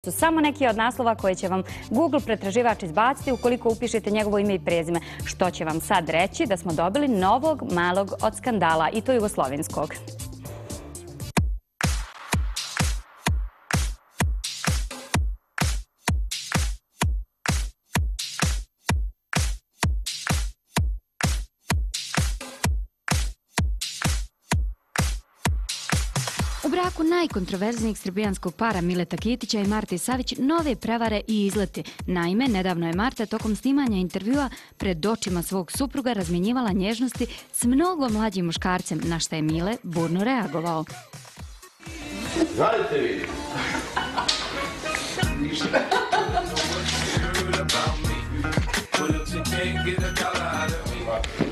Su samo neki od naslova koje će vam Google pretraživač izbaciti ukoliko upišete njegovo ime i prezime. Što će vam sad reći da smo dobili novog malog od skandala, i to jugoslovenskog. U braku najkontroverznijeg srbijanskog para Mileta Kitića i Marte Savić nove prevare i izlete. Naime, nedavno je Marta tokom snimanja intervjua pred očima svog supruga razmjenjivala nježnosti s mnogo mlađim muškarcem, na što je Mile burno reagovao. Znate vi?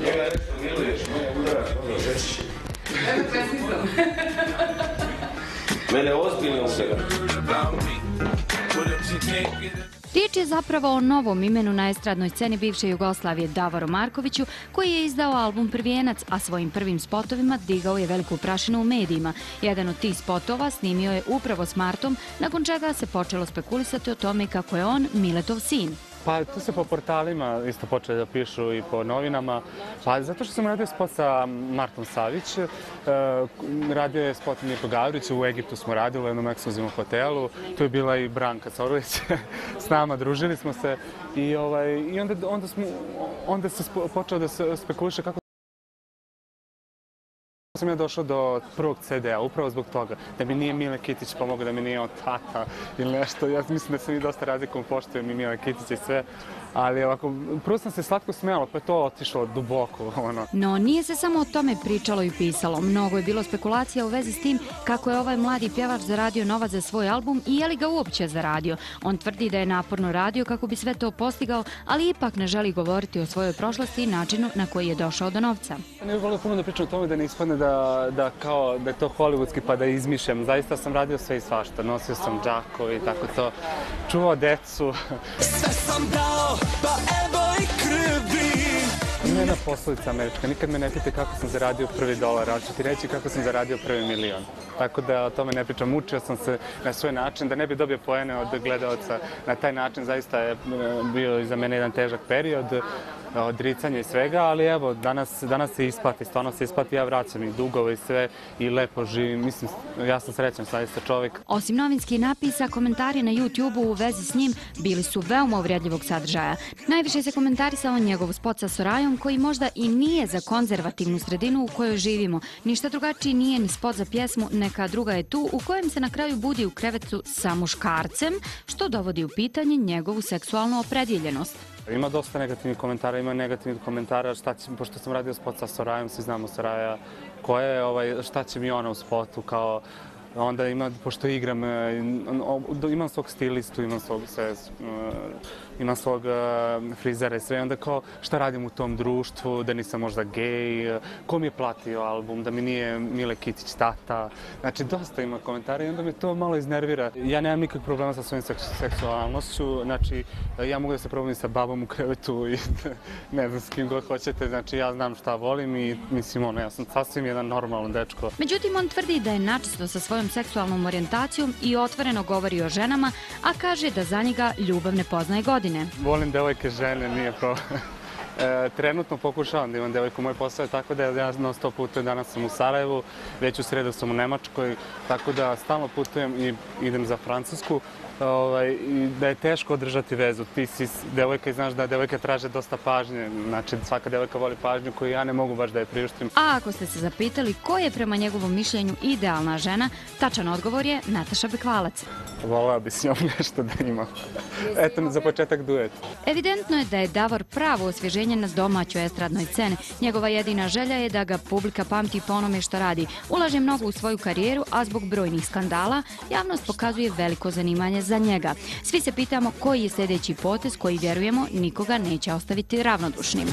Njega nešto miluješ, mene udaraš, ono žešće. Evo presizam. Mene ozbiljno udara. Riječ je zapravo o novom imenu na estradnoj sceni bivše Jugoslavije, Davoru Markoviću, koji je izdao album Prvijenac, a svojim prvim spotovima digao je veliku prašinu u medijima. Jedan od tih spotova snimio je upravo s Martom, nakon čega se počelo spekulisati o tome kako je on Miletov sin. Pa tu se po portalima isto počeli da pišu i po novinama. Pa zato što sam radio spot sa Martom Savić. Radio je spot Mirko Gavrić, u Egiptu smo radili u jednom ekskluzivnom hotelu. Tu je bila i Branka Sorović s nama, družili smo se. I onda se počeo da se spekuliše kako sam ja došao do prvog CD-a, upravo zbog toga, da mi nije Mile Kitić pomogao, da mi nije on tata ili nešto. Ja mislim da se mi dosta razlikom poštujem i Mile Kitića i sve, ali ovako, prvo sam se slatko smijalo, pa je to otišlo duboko. No, nije se samo o tome pričalo i pisalo. Mnogo je bilo spekulacija u vezi s tim kako je ovaj mladi pjevač zaradio novac za svoj album i je li ga uopće zaradio. On tvrdi da je naporno radio kako bi sve to postigao, ali ipak ne želi govoriti o svojoj prošlosti i načinu na koji je došao do novca. Ne bih volio puno da pričam o tome da ne ispadne da je to hollywoodski pa da izmišljam. Zaista sam radio sve i svašta. Nosio sam džakove i tako to. Čuvao decu. Sve sam dao, pa evo i krvi. Ima jedna poslovica američka. Nikad me ne pite kako sam zaradio $1, ali ću ti reći kako sam zaradio $1.000.000. Tako da o tome ne pričam. Učio sam se na svoj način da ne bi dobio poene od gledalca. Na taj način zaista je bio za mene jedan težak period, odricanje i svega, ali evo, danas se isplati, stvarno se isplati, ja vraćam i dugove i sve i lepo živim. Mislim, ja sam srećan zaista čovjek. Osim novinskih napisa, komentari na YouTube-u u vezi s njim bili su veoma uvredljivog sadržaja. Najviše se komentarisao njegov spot sa Sorajom, koji možda i nije za konzervativnu sredinu u kojoj živimo. Ništa drugačiji nije ni spot za pjesmu Neka druga je tu, u kojem se na kraju budi u krevetu sa muškarcem, što dovodi u pitanje njegovu seksualnu opredjeljenost. Ima dosta negativnih komentara, pošto sam radio spot sa Sorajom, svi znamo Soraja koja je, šta će mi ona u spotu, kao onda ima, pošto igram, imam svog stilistu, imam svog frizera i sve, onda kao šta radim u tom društvu, da nisam možda gej, ko mi je platio album, da mi nije Mile Kitić tata. Znači, dosta ima komentara i onda me to malo iznervira. Ja nemam nikakvih problema sa svojim seksualnošću, znači, ja mogu da se probam i sa babom u krevetu i ne znam s kim god hoćete, znači, ja znam šta volim i mislim, ja sam sasvim jedan normalan dečko. Međutim, on tvrdi da je načisto sa svojom seksualnom orijentacijom i otvoreno govori o ženama, a kaže da za njega ljubav ne poznaje godine. Volim devojke, žene, nije problem. Trenutno pokušavam da imam devojku. Moj posao je tako da ja non stop putujem. Danas sam u Sarajevu, već u sredu sam u Nemačkoj, tako da stalno putujem i idem za Francusku. I da je teško održati vezu. Ti si devojka i znaš da devojke traže dosta pažnje. Znači, svaka devojka voli pažnju koju ja ne mogu baš da je priuštim. A ako ste se zapitali ko je prema njegovom mišljenju idealna žena, tačan odgovor je Nataša Bekvalac. Voleo bi s njom nešto da ima. Eto, za početak duet. Evidentno je da je Davor pravo osvježenje na domaćoj estradnoj sceni. Njegova jedina želja je da ga publika pamti po onome što radi. Ulaže mnogo u svoju karijeru, a zbog brojnih skandala javnost pokazuje veliko zanimanje za njega. Svi se pitamo koji je sljedeći potez koji, vjerujemo, nikoga neće ostaviti ravnodušnim.